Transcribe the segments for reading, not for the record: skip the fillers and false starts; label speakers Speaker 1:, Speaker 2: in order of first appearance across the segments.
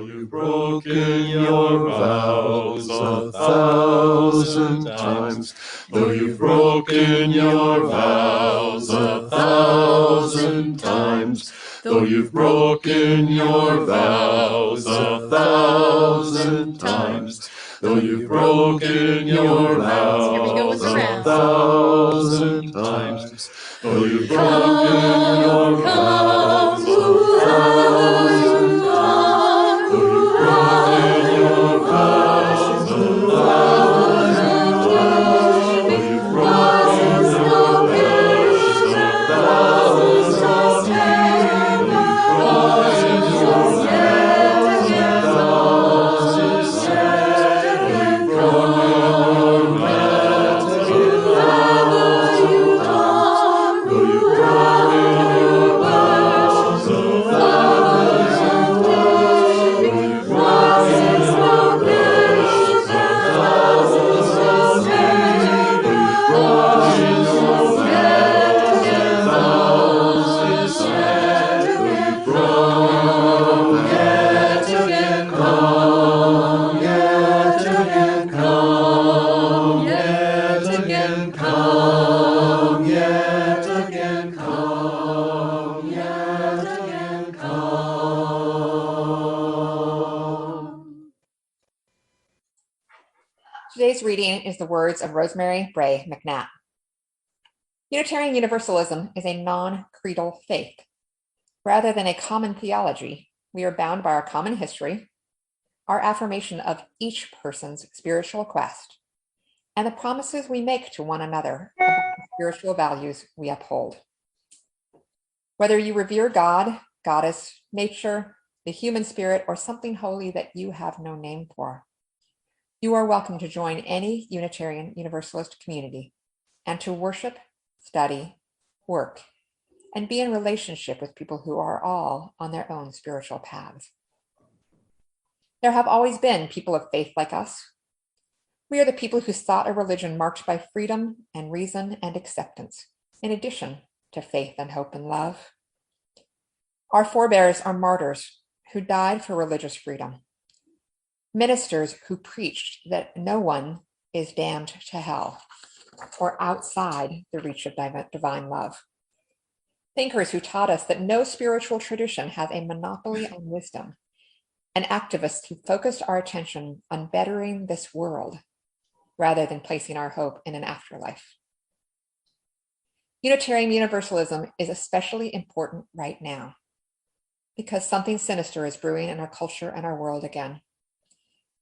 Speaker 1: you've broken your vows 1,000 times, though you've broken your vows 1,000 times, though you've broken your vows 1,000 times, though you've broken your vows 1,000 times, though you've broken your vows 1,000 times, though you've broken your vows 1,000 times, though you've broken your vows 1,000 times, though you've broken your vows 1,000 times, though you've broken your vows 1,000 times, though you've broken your vows 1,000 times, though you've broken your vows 1,000 times, though you've broken your vows 1,000 times, though you've broken yet again come, yet again come, yet again come, yet again come, yet again come.
Speaker 2: Today's reading is the words of Rosemary Bray McNatt. Unitarian Universalism is a non-creedal faith. Rather than a common theology, we are bound by our common history, our affirmation of each person's spiritual quest, and the promises we make to one another about the spiritual values we uphold. Whether you revere God, Goddess, nature, the human spirit, or something holy that you have no name for, you are welcome to join any Unitarian Universalist community and to worship, study, work, and be in relationship with people who are all on their own spiritual paths. There have always been people of faith like us. We are the people who sought a religion marked by freedom and reason and acceptance, in addition to faith and hope and love. Our forebears are martyrs who died for religious freedom, ministers who preached that no one is damned to hell or outside the reach of divine love, thinkers who taught us that no spiritual tradition has a monopoly on wisdom, and activists who focused our attention on bettering this world rather than placing our hope in an afterlife. Unitarian Universalism is especially important right now because something sinister is brewing in our culture and our world again,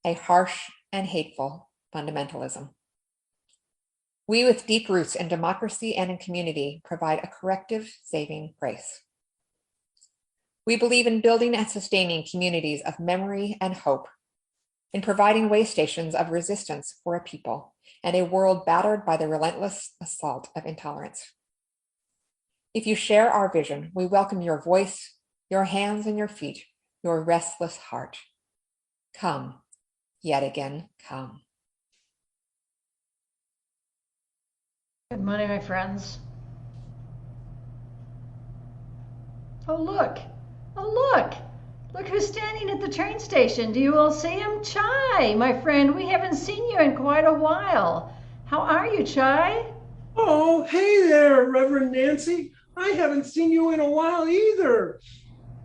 Speaker 2: a harsh and hateful fundamentalism. We, with deep roots in democracy and in community, provide a corrective, saving grace. We believe in building and sustaining communities of memory and hope, in providing way stations of resistance for a people and a world battered by the relentless assault of intolerance. If you share our vision, we welcome your voice, your hands and your feet, your restless heart. Come, yet again, come.
Speaker 3: Good morning, my friends. Oh, look. Oh, look. Look who's standing at the train station. Do you all see him? Chai, my friend. We haven't seen you in quite a while. How are you, Chai?
Speaker 4: Oh, hey there, Reverend Nancy. I haven't seen you in a while either.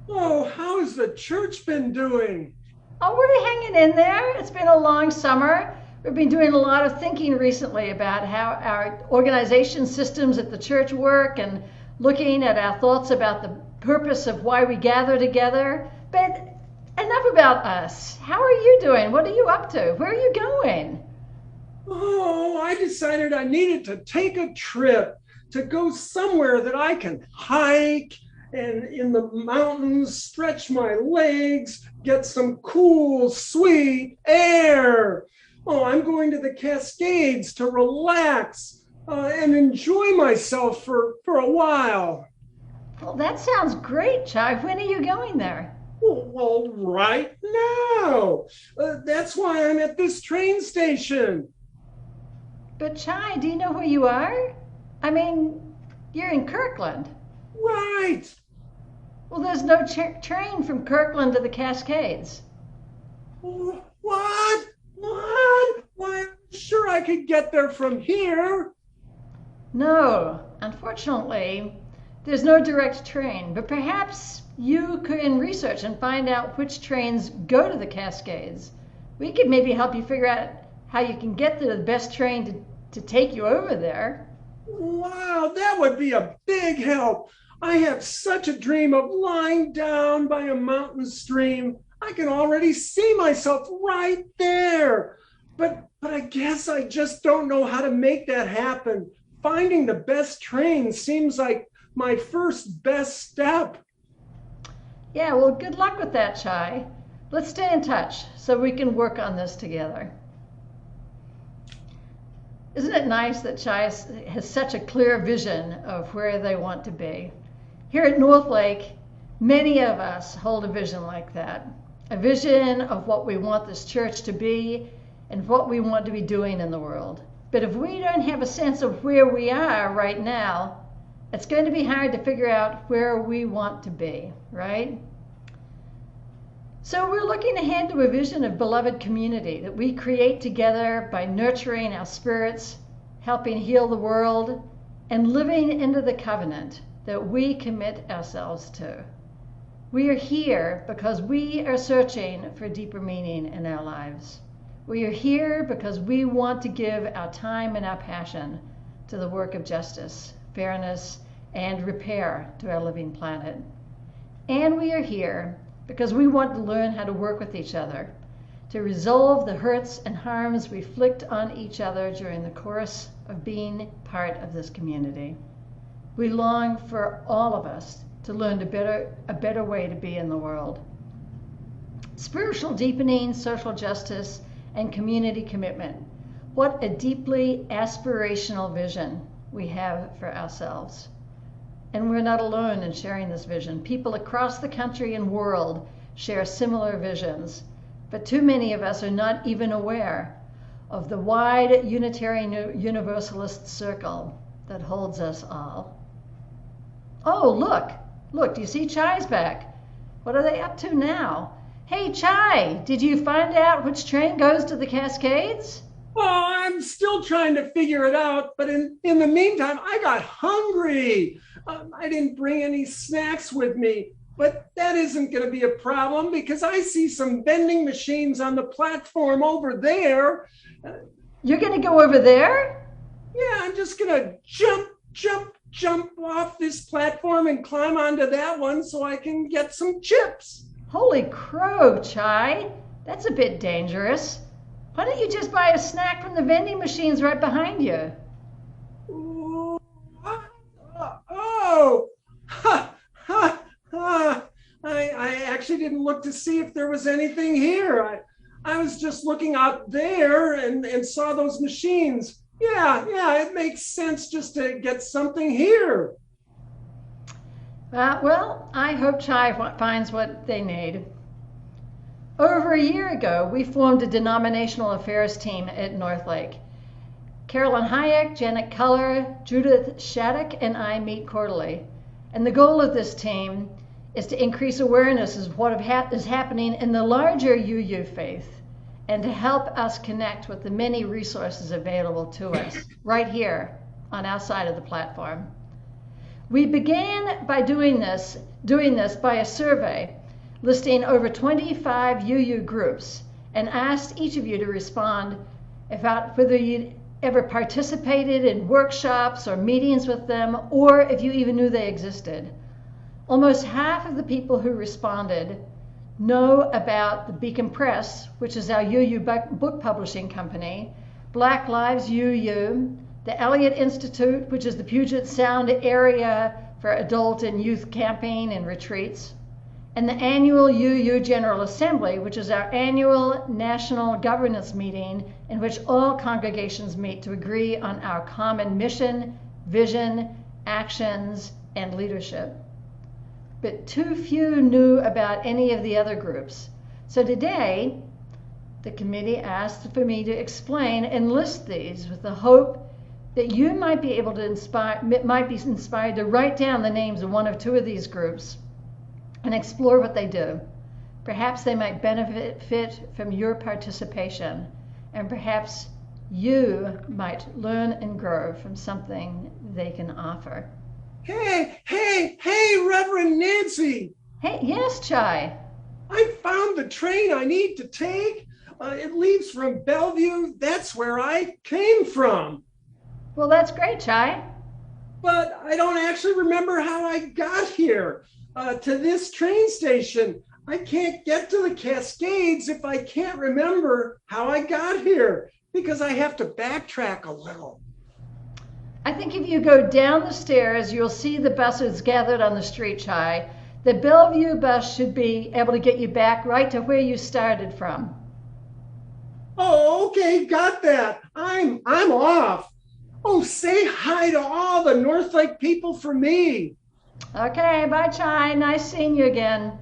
Speaker 4: Oh, how's the church been doing?
Speaker 3: Oh, we're hanging in there. It's been a long summer. We've been doing a lot of thinking recently about how our organization systems at the church work and looking at our thoughts about the purpose of why we gather together. But enough about us. How are you doing? What are you up to? Where are you going?
Speaker 4: Oh, I decided I needed to take a trip to go somewhere that I can hike and in the mountains, stretch my legs, get some cool, sweet air. Oh, I'm going to the Cascades to relax and enjoy myself for a while.
Speaker 3: Well, that sounds great, Chai. When are you going there?
Speaker 4: Well, right now. That's why I'm at this train station.
Speaker 3: But Chai, do you know where you are? I mean, you're in Kirkland.
Speaker 4: Right.
Speaker 3: Well, there's no train from Kirkland to the Cascades.
Speaker 4: What? Why, I'm sure I could get there from here.
Speaker 3: No, unfortunately, there's no direct train, but perhaps you can research and find out which trains go to the Cascades. We could maybe help you figure out how you can get the best train to take you over there.
Speaker 4: Wow, that would be a big help. I have such a dream of lying down by a mountain stream. I can already see myself right there. But I guess I just don't know how to make that happen. Finding the best train seems like my first best step.
Speaker 3: Yeah, well, good luck with that, Chai. Let's stay in touch so we can work on this together. Isn't it nice that Chai has such a clear vision of where they want to be? Here at North Lake, many of us hold a vision like that, a vision of what we want this church to be and what we want to be doing in the world. But if we don't have a sense of where we are right now, it's going to be hard to figure out where we want to be, right? So we're looking ahead to a vision of beloved community that we create together by nurturing our spirits, helping heal the world, and living into the covenant that we commit ourselves to. We are here because we are searching for deeper meaning in our lives. We are here because we want to give our time and our passion to the work of justice, fairness, and repair to our living planet. And we are here because we want to learn how to work with each other, to resolve the hurts and harms we inflict on each other during the course of being part of this community. We long for all of us to learn a better way to be in the world. Spiritual deepening, social justice, and community commitment. What a deeply aspirational vision we have for ourselves. And we're not alone in sharing this vision. People across the country and world share similar visions, but too many of us are not even aware of the wide Unitarian Universalist circle that holds us all. Oh, look, do you see Chai's back? What are they up to now? Hey, Chai, did you find out which train goes to the Cascades?
Speaker 4: Oh, I'm still trying to figure it out, but in the meantime, I got hungry. I didn't bring any snacks with me, but that isn't going to be a problem because I see some vending machines on the platform over there.
Speaker 3: You're going to go over there?
Speaker 4: Yeah, I'm just going to jump off this platform and climb onto that one so I can get some chips.
Speaker 3: Holy crow, Chai. That's a bit dangerous. Why don't you just buy a snack from the vending machines right behind you?
Speaker 4: I actually didn't look to see if there was anything here. I was just looking out there and saw those machines. Yeah, it makes sense just to get something here.
Speaker 3: Well, I hope Chai finds what they need. Over a year ago, we formed a denominational affairs team at North Lake. Carolyn Hayek, Janet Culler, Judith Shattuck, and I meet quarterly. And the goal of this team is to increase awareness of what is happening in the larger UU faith and to help us connect with the many resources available to us right here on our side of the platform. We began by doing this by a survey listing over 25 UU groups and asked each of you to respond about whether you'd ever participated in workshops or meetings with them, or if you even knew they existed. Almost half of the people who responded know about the Beacon Press, which is our UU book publishing company, Black Lives UU, the Elliott Institute, which is the Puget Sound area for adult and youth camping and retreats, and the annual UU General Assembly, which is our annual national governance meeting in which all congregations meet to agree on our common mission, vision, actions, and leadership. But too few knew about any of the other groups. So today, the committee asked for me to explain and list these with the hope that you might be inspired to write down the names of one or two of these groups and explore what they do. Perhaps they might benefit from your participation, and perhaps you might learn and grow from something they can offer.
Speaker 4: Hey, Reverend Nancy!
Speaker 3: Hey, yes, Chai.
Speaker 4: I found the train I need to take. It leaves from Bellevue. That's where I came from.
Speaker 3: Well, that's great, Chai.
Speaker 4: But I don't actually remember how I got here, to this train station. I can't get to the Cascades if I can't remember how I got here, because I have to backtrack a little.
Speaker 3: I think if you go down the stairs, you'll see the buses gathered on the street, Chai. The Bellevue bus should be able to get you back right to where you started from.
Speaker 4: Oh, okay, got that. I'm off. Oh, say hi to all the Northlake people for me.
Speaker 3: Okay, bye, Chai. Nice seeing you again.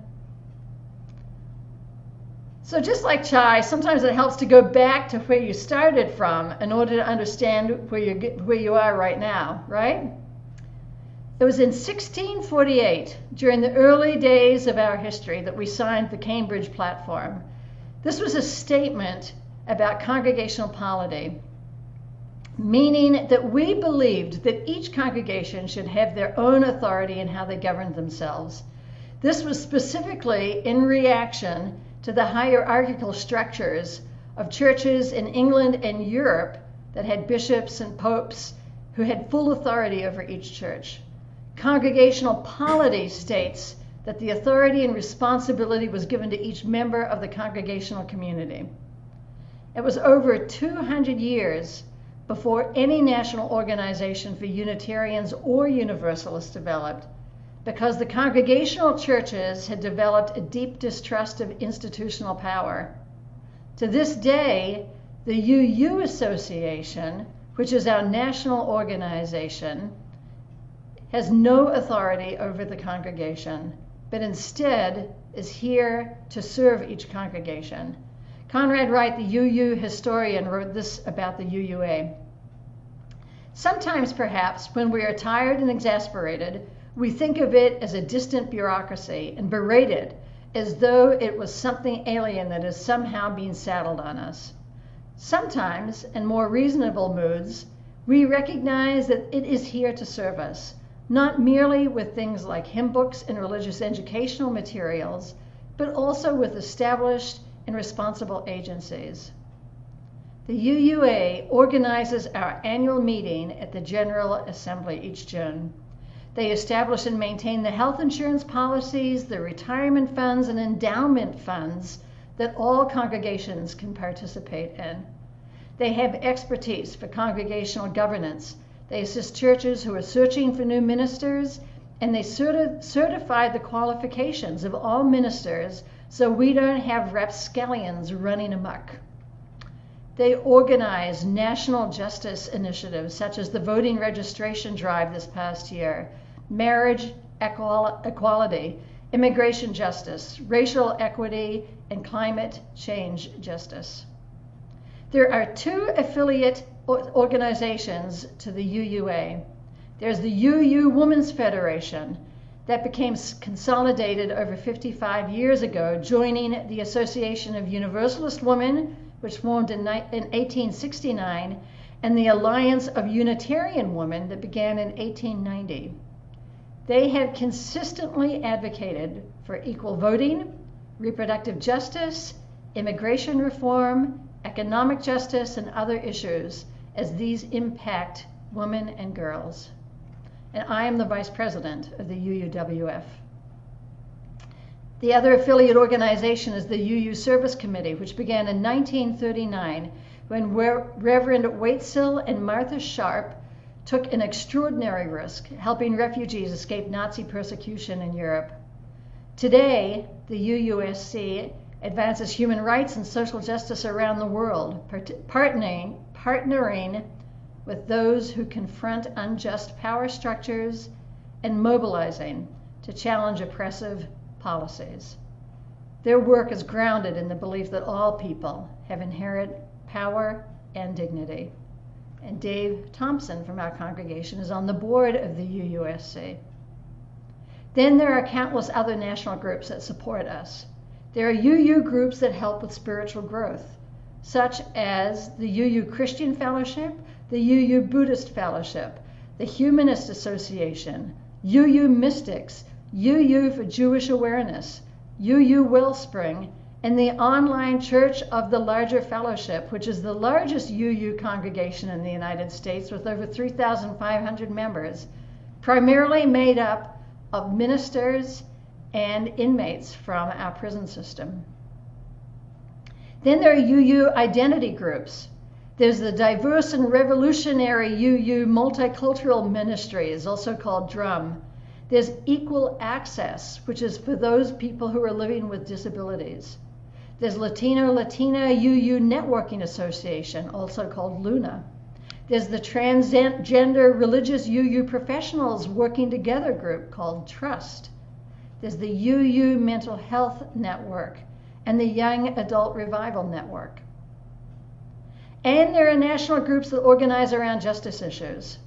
Speaker 3: So just like Chai, sometimes it helps to go back to where you started from in order to understand where you are right now, right? It was in 1648, during the early days of our history, that we signed the Cambridge Platform. This was a statement about congregational polity, meaning that we believed that each congregation should have their own authority in how they governed themselves. This was specifically in reaction to the hierarchical structures of churches in England and Europe that had bishops and popes who had full authority over each church. Congregational polity states that the authority and responsibility was given to each member of the congregational community. It was over 200 years before any national organization for Unitarians or Universalists developed, because the congregational churches had developed a deep distrust of institutional power. To this day, the UU Association, which is our national organization, has no authority over the congregation, but instead is here to serve each congregation. Conrad Wright, the UU historian, wrote this about the UUA. Sometimes, perhaps, when we are tired and exasperated, we think of it as a distant bureaucracy and berate it as though it was something alien that is somehow being saddled on us. Sometimes, in more reasonable moods, we recognize that it is here to serve us, not merely with things like hymn books and religious educational materials, but also with established and responsible agencies. The UUA organizes our annual meeting at the General Assembly each June. They establish and maintain the health insurance policies, the retirement funds, and endowment funds that all congregations can participate in. They have expertise for congregational governance. They assist churches who are searching for new ministers, and they certify the qualifications of all ministers so we don't have rapscallions running amok. They organize national justice initiatives such as the voting registration drive this past year, marriage equality, immigration justice, racial equity, and climate change justice. There are two affiliate organizations to the UUA. There's the UU Women's Federation that became consolidated over 55 years ago, joining the Association of Universalist Women, which formed in 1869, and the Alliance of Unitarian Women that began in 1890. They have consistently advocated for equal voting, reproductive justice, immigration reform, economic justice, and other issues as these impact women and girls. And I am the vice president of the UUWF. The other affiliate organization is the UU Service Committee, which began in 1939 when Reverend Waitzel and Martha Sharp took an extraordinary risk, helping refugees escape Nazi persecution in Europe. Today, the UUSC advances human rights and social justice around the world, partnering with those who confront unjust power structures and mobilizing to challenge oppressive policies. Their work is grounded in the belief that all people have inherent power and dignity. And Dave Thompson from our congregation is on the board of the UUSC. Then there are countless other national groups that support us. There are UU groups that help with spiritual growth, such as the UU Christian Fellowship, the UU Buddhist Fellowship, the Humanist Association, UU Mystics, UU for Jewish Awareness, UU Wellspring, and the online Church of the Larger Fellowship, which is the largest UU congregation in the United States with over 3,500 members, primarily made up of ministers and inmates from our prison system. Then there are UU identity groups. There's the Diverse and Revolutionary UU Multicultural Ministries, also called DRUM. There's Equal Access, which is for those people who are living with disabilities. There's Latino-Latina UU Networking Association, also called LUNA. There's the Transgender Religious UU Professionals Working Together group called TRUST. There's the UU Mental Health Network and the Young Adult Revival Network. And there are national groups that organize around justice issues.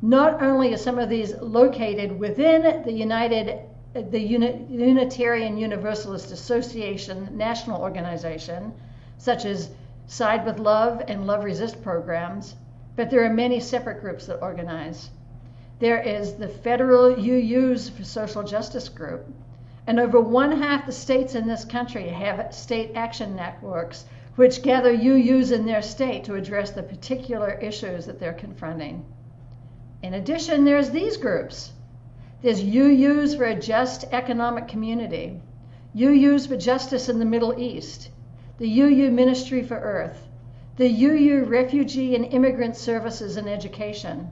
Speaker 3: Not only are some of these located within the Unitarian Universalist Association national organization, such as Side with Love and Love Resist programs, but there are many separate groups that organize. There is the Federal UUs for Social Justice Group, and over 1/2 the states in this country have state action networks which gather UUs in their state to address the particular issues that they're confronting. In addition, there's these groups. There's UUs for a just economic community, UUs for justice in the Middle East, the UU Ministry for Earth, the UU Refugee and Immigrant Services and Education,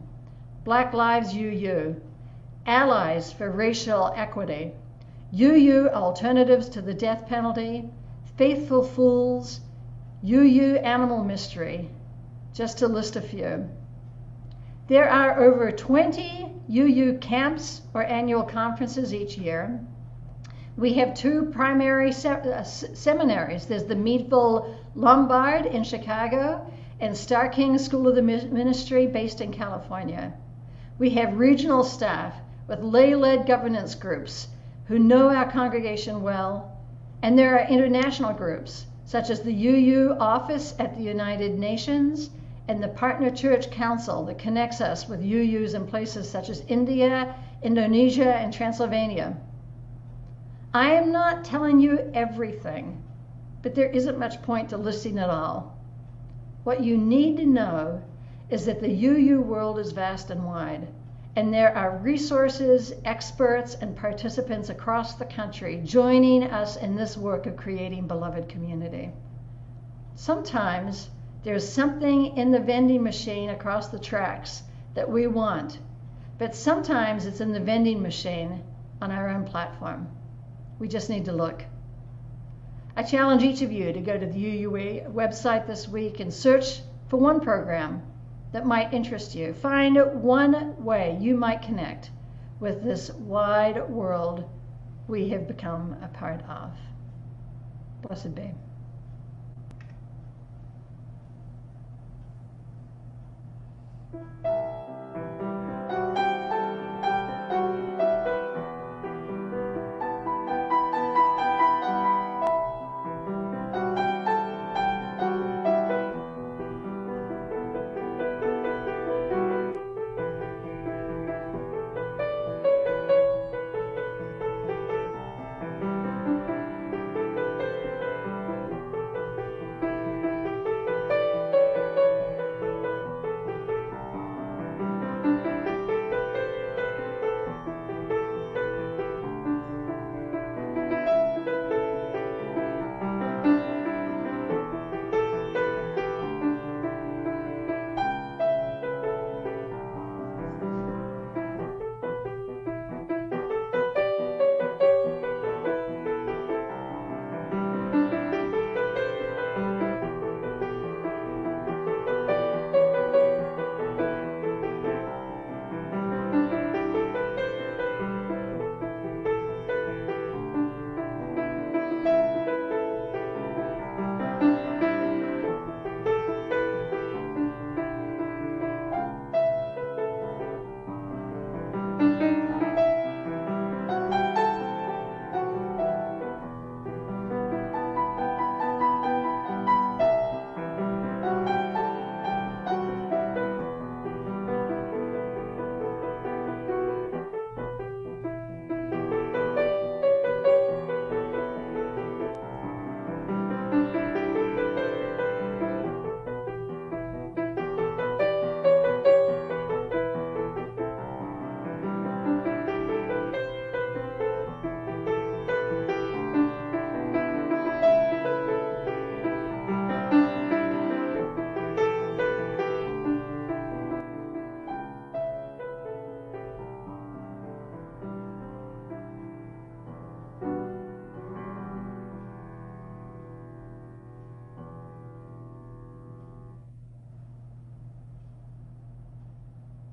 Speaker 3: Black Lives UU, Allies for Racial Equity, UU Alternatives to the Death Penalty, Faithful Fools, UU Animal Mystery, just to list a few. There are over 20 UU camps or annual conferences each year. We have 2 primary seminaries. There's the Meadville Lombard in Chicago and Star King School of the Ministry based in California. We have regional staff with lay-led governance groups who know our congregation well, and there are international groups such as the UU office at the United Nations and the Partner Church Council that connects us with UUs in places such as India, Indonesia, and Transylvania. I am not telling you everything, but there isn't much point to listing it all. What you need to know is that the UU world is vast and wide, and there are resources, experts, and participants across the country joining us in this work of creating beloved community. Sometimes there's something in the vending machine across the tracks that we want, but sometimes it's in the vending machine on our own platform. We just need to look. I challenge each of you to go to the UUA website this week and search for one program that might interest you. Find one way you might connect with this wide world we have become a part of. Blessed be.